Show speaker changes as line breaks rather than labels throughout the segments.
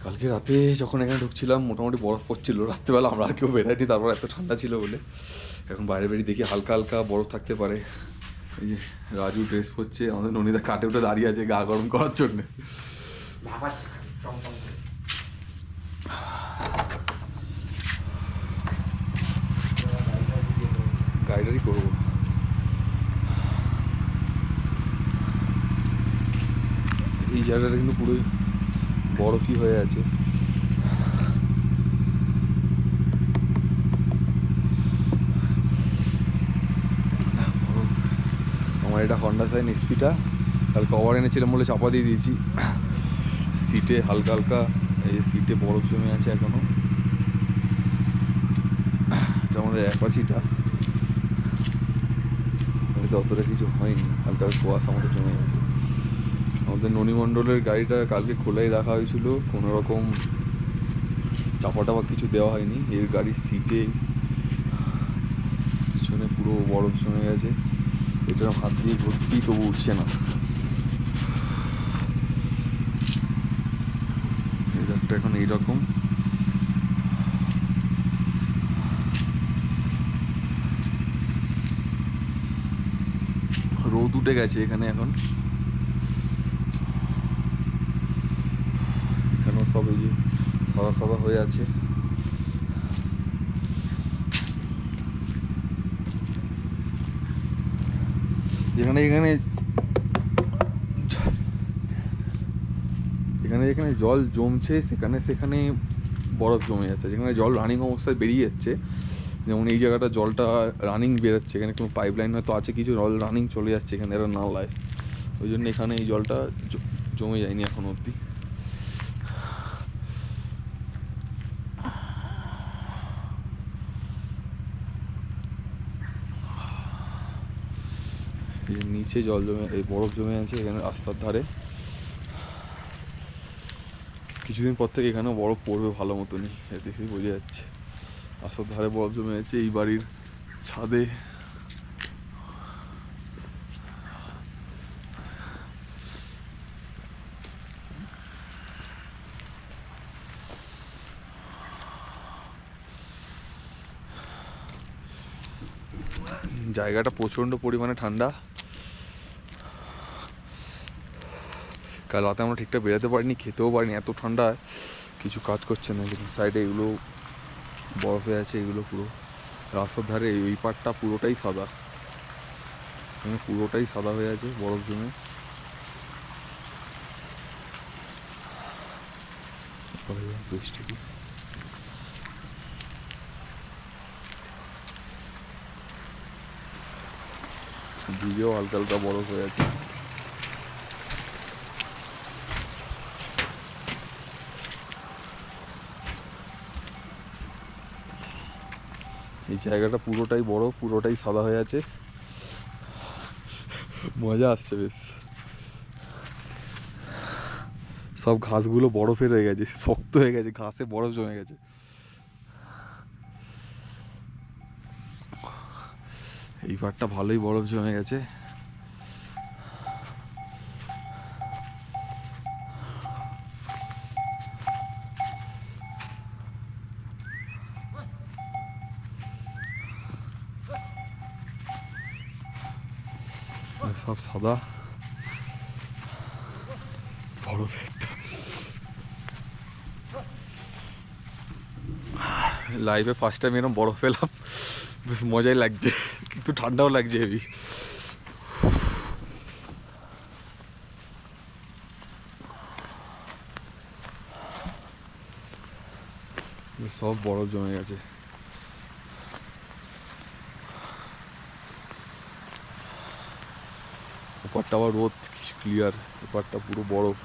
কালকে রাতে যখন এখানে ঢুকছিলাম মোটামুটি বরফ পড়ছিল, রাত্রেবেলা আমরা আর কেউ বেরোয়নি, তারপর এত ঠান্ডা ছিল বলে। এখন বাইরে বেরিয়ে দেখি হালকা হালকা বরফ থাকতে পারে। এই যে রাজু ড্রেস পরছে, আমাদের ননিদা কাটে উঠে দাঁড়িয়ে আছে গা গরম করার জন্যে। গাড়িটারই করবো। এই জায়গাটা কিন্তু পুরোই বরফই হয়ে আছে। আমার এটা হন্ডা সাইন এসপিটা কাল কভার এনেছিলাম বলে চাপা দিয়ে দিয়েছি। সিটে হালকা হালকা এই সিটে বরফ জমে আছে এখনো। এটা আমাদের অ্যাপাচিটা, তো অতটা কিছু হয়নি, হালকা কুয়াশা আমাদের জমে গেছে। আমাদের ননিমণ্ডলের গাড়িটা কালকে খোলাই রাখা হয়েছিল, কোনো রকম চাপা টাপা কিছু দেওয়া হয়নি। এর গাড়ির সিটে পিছনে পুরো বরফ জমে গেছে, এটা হাত দিয়ে ভর্তি তবু উঠছে না। ওয়েদারটা এখন এইরকম। রোদ উঠে গেছে এখানে এখন, এখানেও সব এই যে সাদা সাদা হয়ে আছে। যেখানে এখানে এখানে যেখানে জল জমছে সেখানে সেখানে বরফ জমে যাচ্ছে। যেখানে জল রানিং অবস্থায় বেরিয়ে যাচ্ছে, যেমন এই জায়গাটা জলটা রানিং বেরোচ্ছে, এখানে কোনো পাইপ লাইন হয়তো আছে, কিছু জল রানিং চলে যাচ্ছে এখানে, এরা নালায়, ওই জন্য এখানে এই জলটা জমে যায়নি এখন অবধি। নিচে জল জমে, এই বরফ জমে আছে এখানে রাস্তার ধারে। কিছুদিন পর থেকে এখানেও বরফ পড়বে ভালো মতনই, দেখেই বোঝা যাচ্ছে। রাস্তার ধারে বরফ জমে আছে, এই বাড়ির ছাদে। জায়গাটা প্রচণ্ড পরিমাণে ঠান্ডা। কাল রাতে আমরা ঠিকঠাক বেরোতে পারিনি, খেতেও পারিনি, এত ঠান্ডা কিছু কাজ করছে না। দেখুন সাইডে এগুলো বরফে আছে, এগুলো পুরো রাস্তার ধারে এই পাটটা পুরোটাই সাদা, পুরোটাই সাদা হয়ে আছে বরফ জমে। বৃষ্টি দিকেও হালকা হালকা বরফ হয়ে আছে। এই জায়গাটা পুরোটাই বরফ, পুরোটাই সাদা হয়ে আছে, মজা আসছে বেশ। সব ঘাসগুলো বরফে রয়ে গেছে, শক্ত হয়ে গেছে, ঘাসে বরফ জমে গেছে। এই পাটটা ভালোই বরফ জমে গেছে। সব সাদা বরফ একটা। লাইফে ফার্স্ট টাইম এরকম বরফ পেলাম, বেশ মজাই লাগছে, কিন্তু ঠান্ডাও লাগছে হেভি। সব বরফ জমে গেছে। ওপারটা আবার রোদ ক্লিয়ার, ওপারটা পুরো বরফ।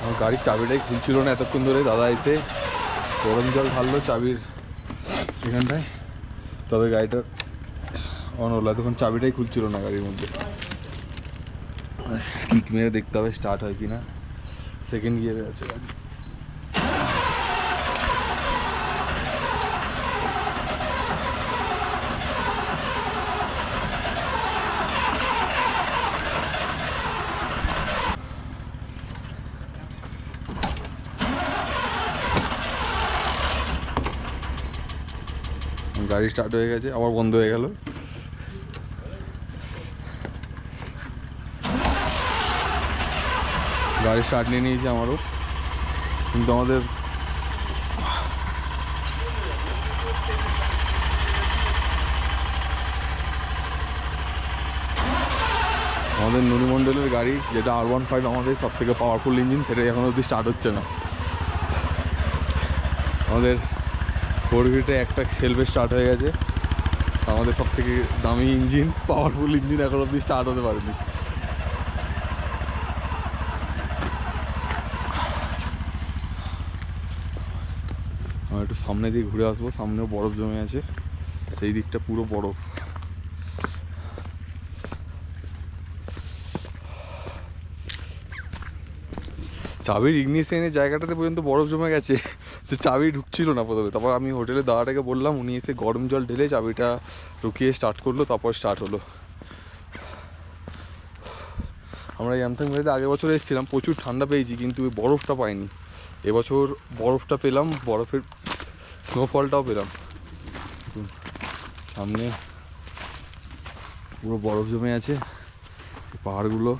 আমার গাড়ির চাবিটাই খুলছিল না এতক্ষণ ধরে, দাদা এসে গরম জল ঢাললো চাবির এখানটায়, তবে গাড়িটা অন হলো। এতক্ষণ চাবিটাই খুলছিল না গাড়ির মধ্যে। কিক মেরে দেখতে হবে স্টার্ট হয় কি না। সেকেন্ড গিয়ারে আছে গাড়ি। গাড়ি স্টার্ট হয়ে গেছে, আবার বন্ধ হয়ে গেল। গাড়ি স্টার্ট নিয়ে নিয়েছে আমারও, কিন্তু আমাদের ননিমণ্ডলের গাড়ি যেটা R15 আমাদের সব থেকে পাওয়ারফুল ইঞ্জিন, সেটাই এখন অবধি স্টার্ট হচ্ছে না। আমাদের 4V একটা সেলফে স্টার্ট হয়ে গেছে, আমাদের সব থেকে দামি ইঞ্জিন, পাওয়ারফুল ইঞ্জিন এখন অবধি স্টার্ট হতে পারেনি। আমরা একটু সামনে দিয়ে ঘুরে আসবো, সামনেও বরফ জমে আছে, সেই দিকটা পুরো বরফ। চাবির ইগনিশনের জায়গাটাতে পর্যন্ত বরফ জমে গেছে, তো চাবি ঢুকছিল না প্রথমে। তারপর আমি হোটেলে দাদাটাকে বললাম, উনি এসে গরম জল ঢেলে চাবিটা ঢুকিয়ে স্টার্ট করলো, তারপর স্টার্ট হলো। আমরা ইয়ামথাং ভ্যালিতে আগের বছর এসেছিলাম, প্রচুর ঠান্ডা পেয়েছি, কিন্তু বরফটা পাইনি। এবছর বরফটা পেলাম, বরফের স্নোফলটাও পেলাম। সামনে পুরো বরফ জমে আছে, পাহাড়গুলো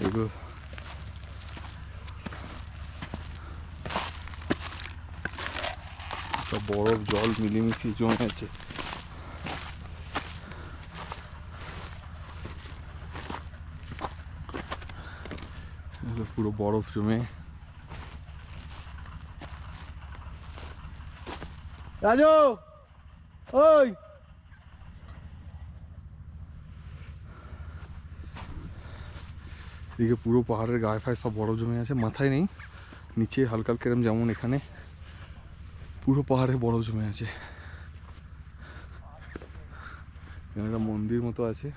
এগুলো সব বরফ জল মিলেমিশিয়ে জমে আছে। পুরো বরফ জমে। রাজু ওই এদিকে পুরো পাহাড়ের গায়ে ফায়ে সব বরফ জমে আছে, মাথায় নেই, নিচে হালকা হালকা এরম, যেমন এখানে পুরো পাহাড়ে বরফ জমে আছে। এখানে একটা মন্দির মতো আছে,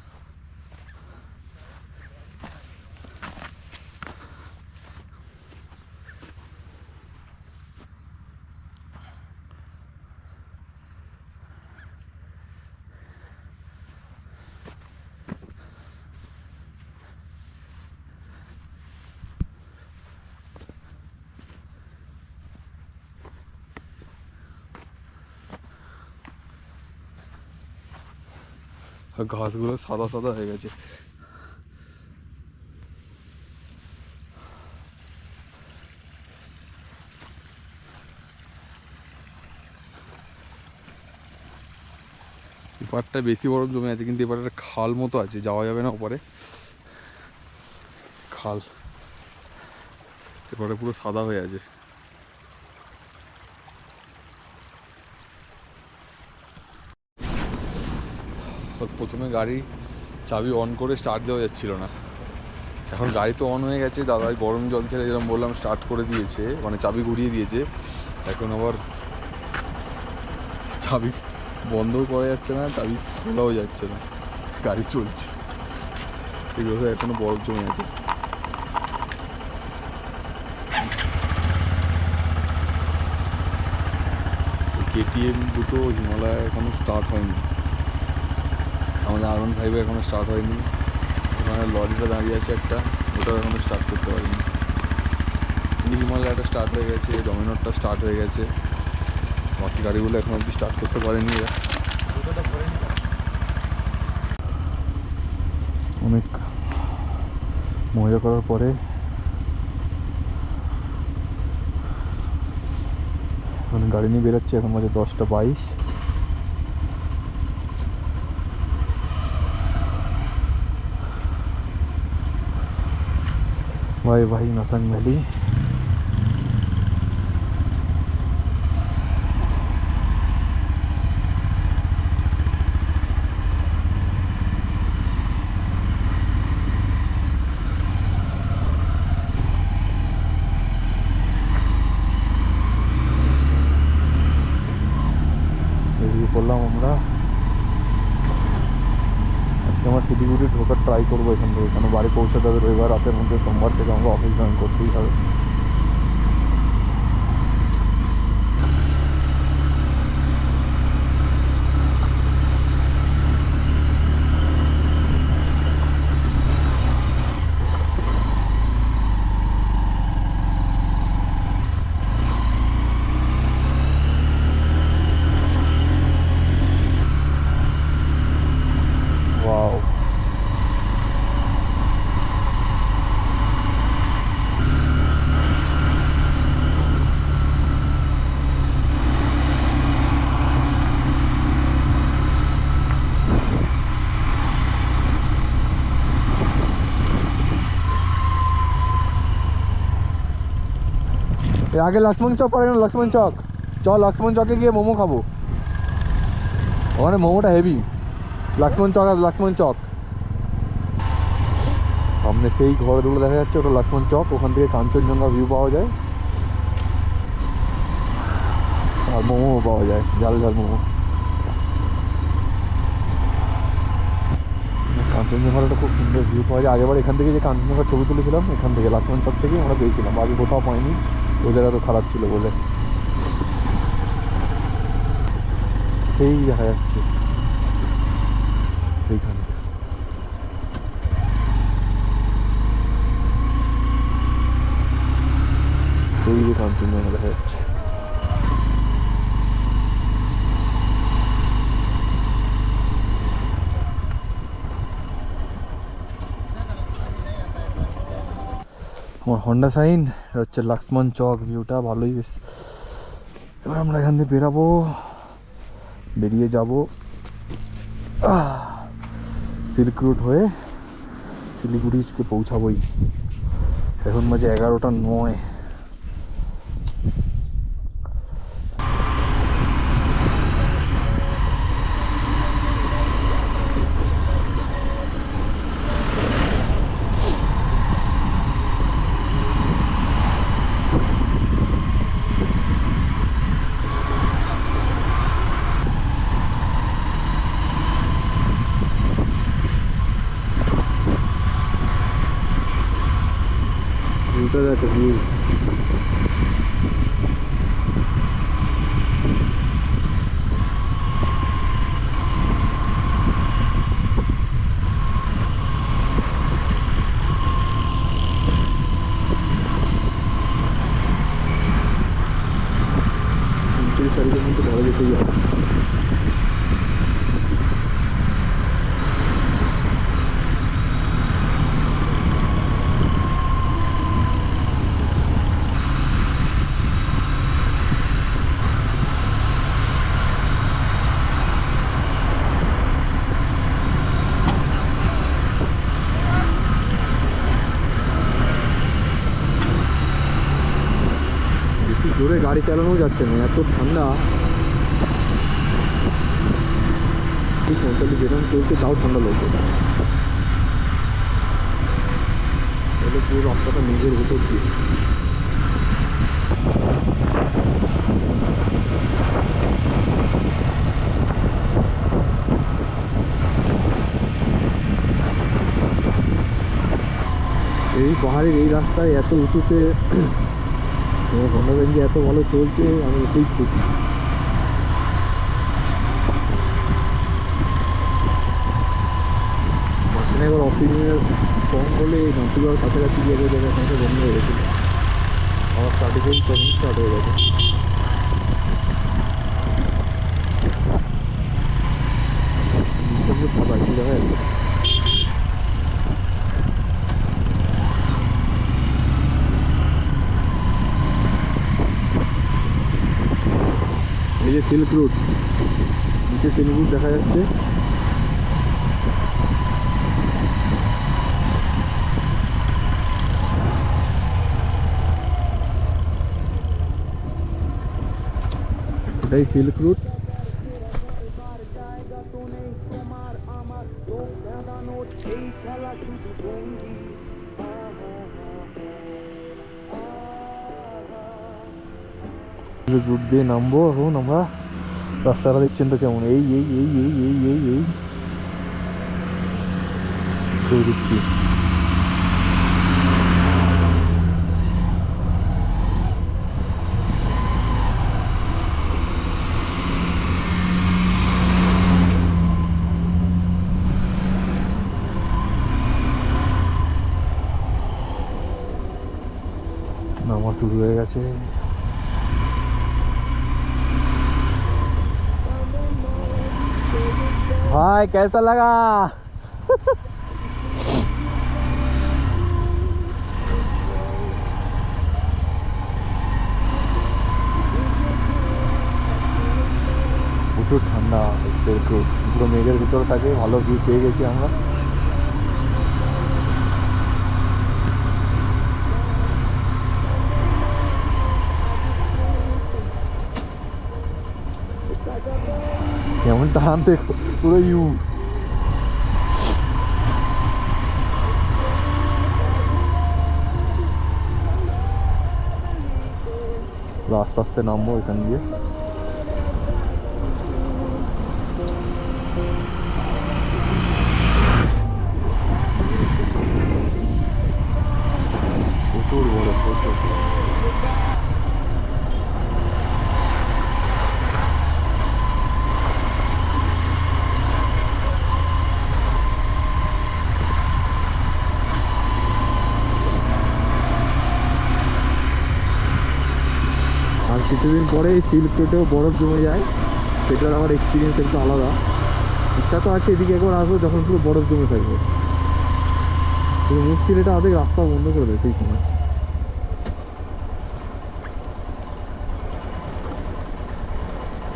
আর ঘাসগুলো সাদা সাদা হয়ে গেছে। এপারটা বেশি বরফ জমে আছে, কিন্তু এবার একটা খাল মতো আছে, যাওয়া যাবে না ওপারে। খাল এবারে পুরো সাদা হয়ে আছে। প্রথমে গাড়ি চাবি অন করে স্টার্ট দেওয়া যাচ্ছিল না, এখন গাড়ি তো অন হয়ে গেছে, দাদাই গরম জল ছেড়ে যেরকম বললাম স্টার্ট করে দিয়েছে, মানে চাবি ঘুরিয়ে দিয়েছে। এখন আবার চাবি বন্ধও করা যাচ্ছে না, চাবি খোলাও যাচ্ছে না, গাড়ি চলছে। এগুলো এখনো বরফ জমে আছে। KTM দুটো, হিমালয় এখনো স্টার্ট হয়নি, আমাদের R15 এখনো স্টার্ট হয়নি। ওখানে লরিটা দাঁড়িয়ে আছে একটা, ওটাও এখনো স্টার্ট করতে পারিনি। হিমালয়টা স্টার্ট হয়ে গেছে, ডমিনারটা স্টার্ট হয়ে গেছে, বাকি গাড়িগুলো এখন অব্দি স্টার্ট করতে পারেনি। অনেক মজা করার পরে এখন গাড়ি নিয়ে বেরোচ্ছে, এখন বাজে 10:22। Bye bye Nathang valley. বেরিয়ে পড়লাম আমরা। আজকে আমরা শিলিগুড়ি ঢোকার ট্রাই করবো এখান থেকে, কেন বাড়ি পৌঁছাতে হবে রবিবার রাতের মধ্যে, সোমবার থেকে আমরা অফিস জয়েন করতেই হবে। এর আগে লক্ষ্মণ চক পড়ে না, লক্ষ্মণ চক। চল লক্ষ্মণ চকে গিয়ে মোমো খাবো, ওখানে মোমোটা হেভি। লক্ষ্মণ চক আর লক্ষ্মণ চক সামনে সেই ঘরগুলো দেখা যাচ্ছে, ওটা লক্ষ্মণ চক। ওখান থেকে কাঞ্চনজঙ্ঘা ভিউ পাওয়া যায় আর মোমো পাওয়া যায়, ঝাল ঝাল মোমো। কাঞ্চনজঙ্ঘাটা খুব সুন্দর ভিউ পাওয়া যায়। আগেবার এখান থেকে যে কাঞ্চনজঙ্ঘার ছবি তুলেছিলাম, এখান থেকে লক্ষ্মণ চক থেকে আমরা পেয়েছিলাম, আগে কোথাও পাইনি, ওদের এত খারাপ ছিল বলে। সেই দেখা যাচ্ছে সেইখানে, সেই যে কাঞ্চনজঙ্ঘা দেখা যাচ্ছে। আমার হন্ডা সাইন হচ্ছে লক্ষ্মণ চক, ভিউটা ভালোই বেশ। এবার আমরা এখান থেকে বেরাবো, বেরিয়ে যাব সিল্ক রুট হয়ে শিলিগুড়িকে পৌঁছাবোই। এখন বাজে 11:09। ভিউটা দেখো, ভিউ তারিখের মধ্যে ঘরে যেতেই হবে। বেশি জোরে গাড়ি চালানো যাচ্ছে না, এত ঠান্ডা। 45 যেরকম চলছে তাও ঠান্ডা লাগছে। তাহলে পুরো রাস্তাটা নিজের ভেতর দিয়ে। এই পাহাড়ের এই রাস্তায় এত উঁচুতে হন্ডা এত ভালো চলছে, আমি এতেই খুশি। মাঝখানে এবার অক্সিজেনের কম বলে নামপুরার কাছাকাছি গিয়ে জায়গাটা বন্ধ হয়ে গেছিল, আমার স্টার্টিংয়েই প্রবলেম স্টার্ট হয়ে গেছে। জিনিসটা সাদা কি দেখা যাচ্ছে। এই যে সিল্ক রুট, নিচে সিল্ক রুট দেখা যাচ্ছে। এটাই সিল্ক রুট। রুট দিয়ে নামবো এখন আমরা। রাস্তাটা দেখছেন তো কেমন, এই এই এই এই এই এই এই খুব রিস্কি। নামা শুরু হয়ে গেছে। भाई कैसा लगा? প্রচুর ঠান্ডা, পুরো মেঘের ভিতরে থাকে, ভালো ভিউ পেয়ে গেছি আমরা। কেমন টান দেখো, পুরো ইউ। আস্তে আস্তে নামবো এখান দিয়ে। প্রচুর বড়, প্রচুর। আর কিছুদিন পরে এই সিল্ক রোডেও বরফ জমে যায়, সেটার আমার এক্সপিরিয়েন্স একটু আলাদা। ইচ্ছা তো আছে এদিকে একবার আসবো যখন পুরো বরফ জমে থাকবে, কিন্তু মুশকিল এটা অর্ধেক রাস্তা বন্ধ করে দেয় সেই সময়।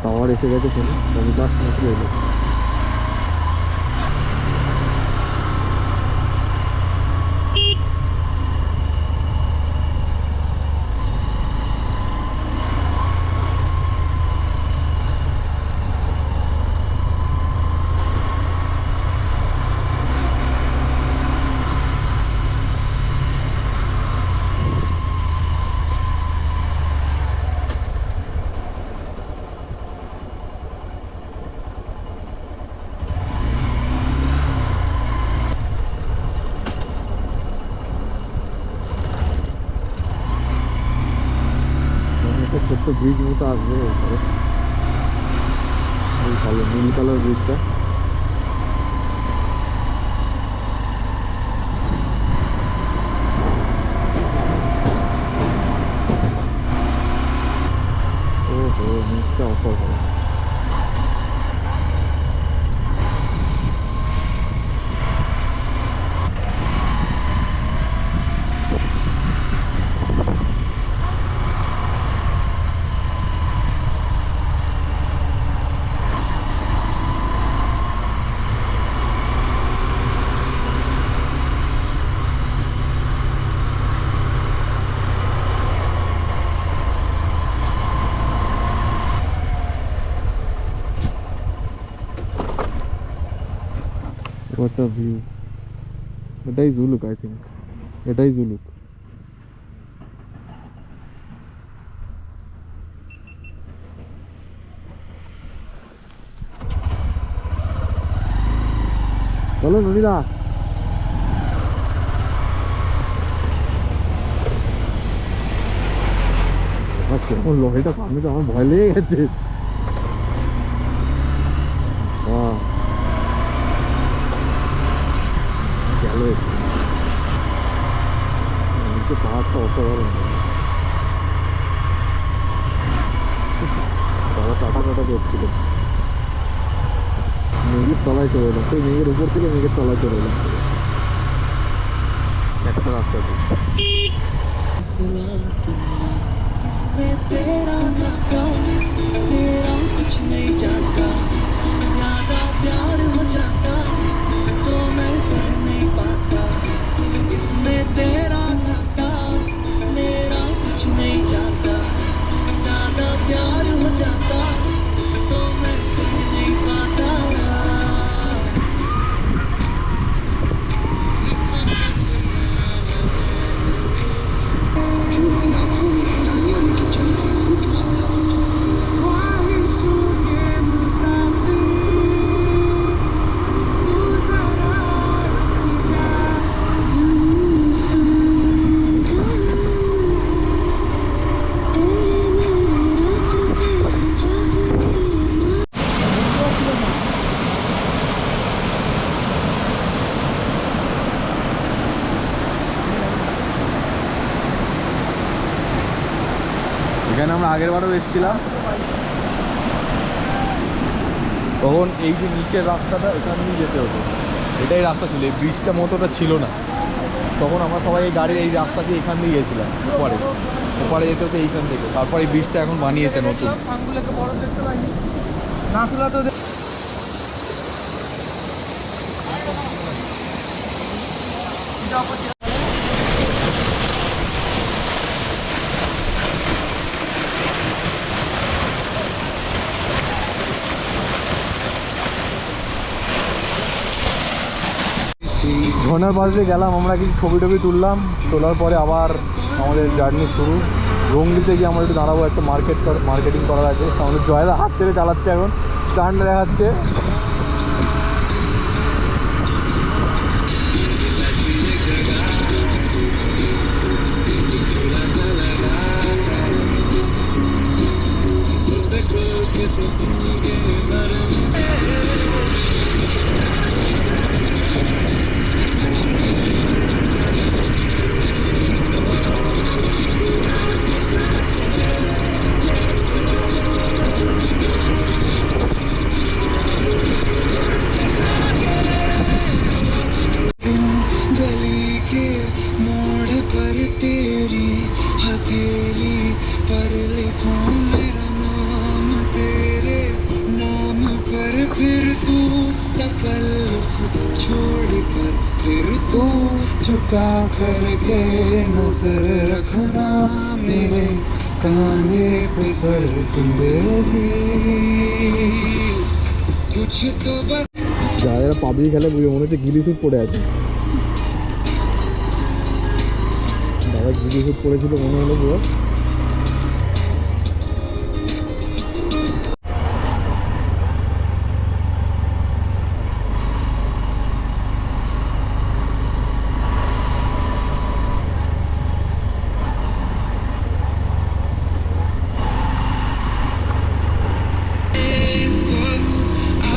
টাওয়ার এসে গেছে ফোনে, আমি লাস্ট মাত্র এলো। একটা ছোট্ট ব্রিজ মতো আসবে ওপরে, ওই ভালো নীল কালার ব্রিজটা। ওহো, নিচটা অসাধারণ। What a view! এটাই জুলুক, আই থিঙ্ক এটাই জুলুক। চলো ননিদা। কেমন লরিটা সামনে, তো আমার ভয় লেগে গেছে। গেল নিচে, পাহাড়টা অসাধারণ। বাবা টাটা টাটা করছিল, মেঘের তলায় চলে এলাম, সেই মেঘের উপর থেকে মেঘের তলায় চলে এলাম একটা রাস্তা দিয়ে।
कुछ नहीं जाता, ज्यादा प्यार हो जाता तो मैं सह नहीं पाता, इसमें तेरा घाटा, मेरा कुछ नहीं जाता, ज्यादा प्यार हो जाता तो मैं सह नहीं पाता।
এখানে আমরা আগের বারও এসেছিলাম, তখন এই যে নিচের রাস্তাটা এখান দিয়ে যেতে হতো, এটাই রাস্তা ছিল, এই ব্রিজটা মতোটা ছিল না। তখন আমরা সবাই এই গাড়ির এই রাস্তা দিয়ে এখান দিয়ে গেছিলাম, ওপারে যেতে হতো এইখান থেকে। তারপর এই ব্রিজটা এখন বানিয়েছে নতুন। ঝর্ণার পাশ দিয়ে গেলাম আমরা, কিছু ছবি টবি তুললাম, তোলার পরে আবার আমাদের জার্নি শুরু। রঙ্গিতে গিয়ে আমরা একটু দাঁড়াবো, একটা মার্কেটিং করার আছে। আমাদের জয়দা হাত ছেড়ে চালাচ্ছে, এখন স্ট্যান্ড দেখাচ্ছে।
गली के मोड़ पर तेरी हथेली पर लिखूं मेरा नाम, तेरे नाम पर फिर तू तकल्लुफ छोड़ कर फिर तू झुका कर के नजर रखना मेरे काने पे सर जिंदगी कुछ तो बस।
যারা যারা পাবজি খেলে বুঝে মনে হচ্ছে গিলি স্যুট পরে আছে। দাদা গিলি স্যুট পরেছিল মনে হলো পুরো।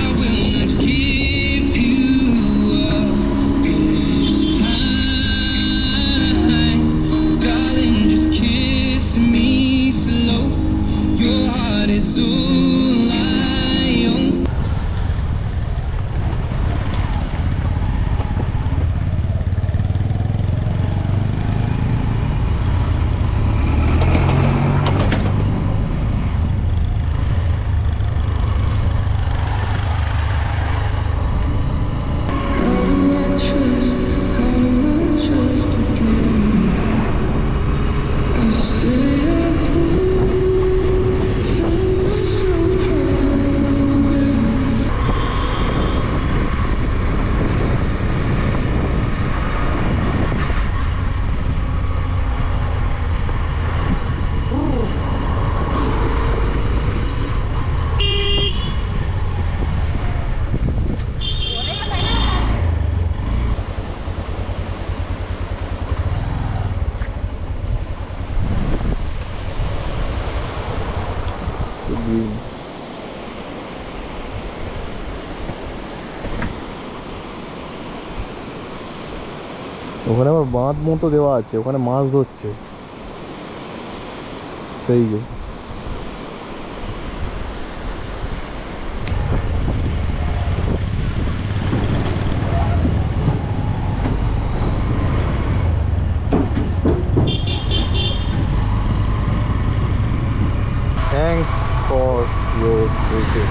I will not give you up this time, darling. Just kiss me slow. Your heart is all I own. How do I trust again? I stay up, tell myself
ওখানে আবার বাঁধ মতো দেওয়া আছে, ওখানে মাছ ধরছে সেই যে। Thanks for your visit.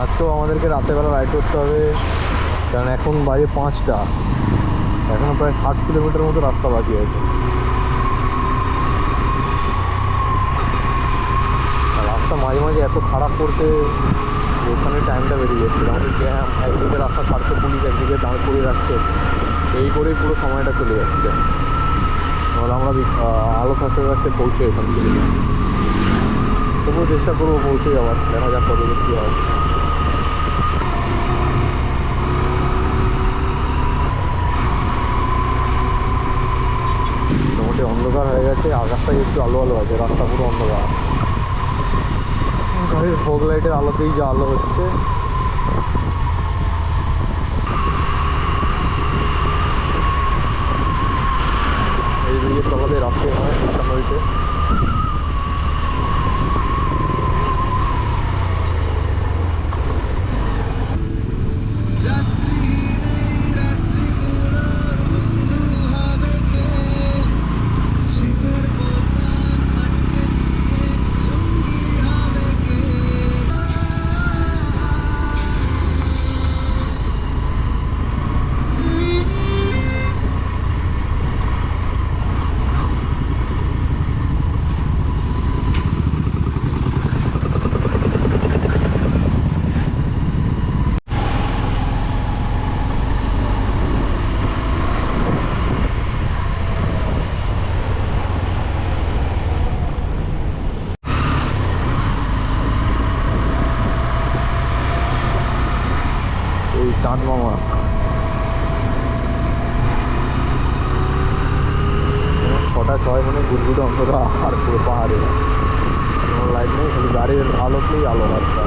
আজকেও আমাদেরকে রাতেরবেলা রাইড করতে হবে, কারণ এখন বাজে 5টা, এখনও প্রায় 60 কিলোমিটার মতো রাস্তা বাকি আছে। আর রাস্তা মাঝে মাঝে এত খারাপ করছে, ওখানে টাইমটা বেরিয়ে যাচ্ছে। আমাদের জ্যাম, একদিকে রাস্তা ছাড়ছে পুলিশ, একদিকে দাঁড় করিয়ে রাখছে, এই করেই পুরো সময়টা চলে যাচ্ছে। তাহলে আমরা আলো থাকতে থাকতে পৌঁছে এখান থেকে। তবুও চেষ্টা করবো পৌঁছে যাওয়ার, দেখা যাক কত দূর কী হয়। মোটামুটি অন্ধকার হয়ে গেছে, আকাশটাই একটু আলো আলো আছে, রাস্তা পুরো অন্ধকার। গাড়ির ফগ লাইটের আলোতেই যা আলো হচ্ছে। এই ব্রিজের তলাতে রাখতে হয় কৃষ্ণা নদীতে। চাঁদ মামা 6:06 মানে গুড়গুড়ে অন্ধকার আর পুরো পাহাড়ে কোনো লাইট নেই, খালি গাড়ির আলোতেই আলো রাস্তা।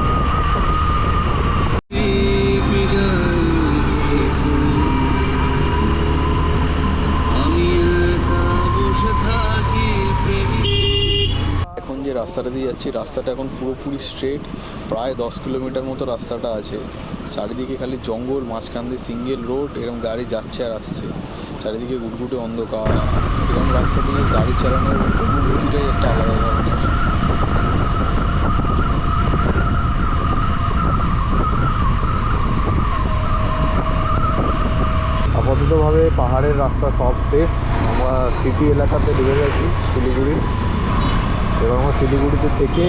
এখন যে রাস্তাটা দিয়ে যাচ্ছি, রাস্তাটা এখন পুরোপুরি স্ট্রেট, প্রায় 10 কিলোমিটার মতো রাস্তাটা আছে। চারিদিকে খালি জঙ্গল, মাঝখান দিয়ে সিঙ্গেল রোড, এরকম গাড়ি যাচ্ছে আর আসছে, চারিদিকে গুটগুটে অন্ধকার। এরকম রাস্তা দিয়ে গাড়ি চালানোর অনুভূতিটাই একটা আলাদা ধরনের। আপাততভাবে পাহাড়ের রাস্তা সব শেষ, আমরা সিটি এলাকাতে ঢুকে গেছি শিলিগুড়ির। এবার আমরা শিলিগুড়িতে থেকে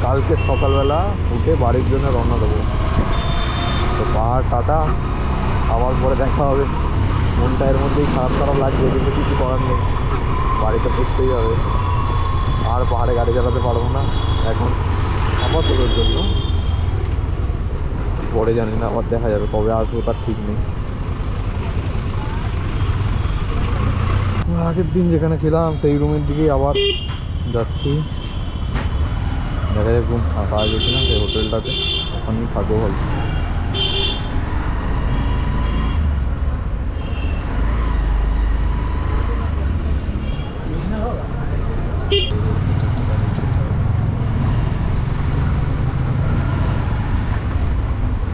কালকে সকালবেলা উঠে বাড়ির জন্য রওনা দেবো। তো পাহাড় টাটা, আবার পরে দেখা হবে। মনটা এর মধ্যেই খারাপ খারাপ লাগছে, কিন্তু কিছু করার নেই, বাড়িতে ফিরতেই হবে। আর পাহাড়ে গাড়ি চালাতে পারবো না এখন আপাততর জন্য, পরে জানি না, আবার দেখা যাবে, কবে আসবো তার ঠিক নেই। আগের দিন যেখানে ছিলাম সেই রুমের দিকেই আবার যাচ্ছি। দেখা যাক ঘুম ফাঁকা গেছিলাম সেই হোটেলটাতে, ওখানেই থাকবো ভাবছি।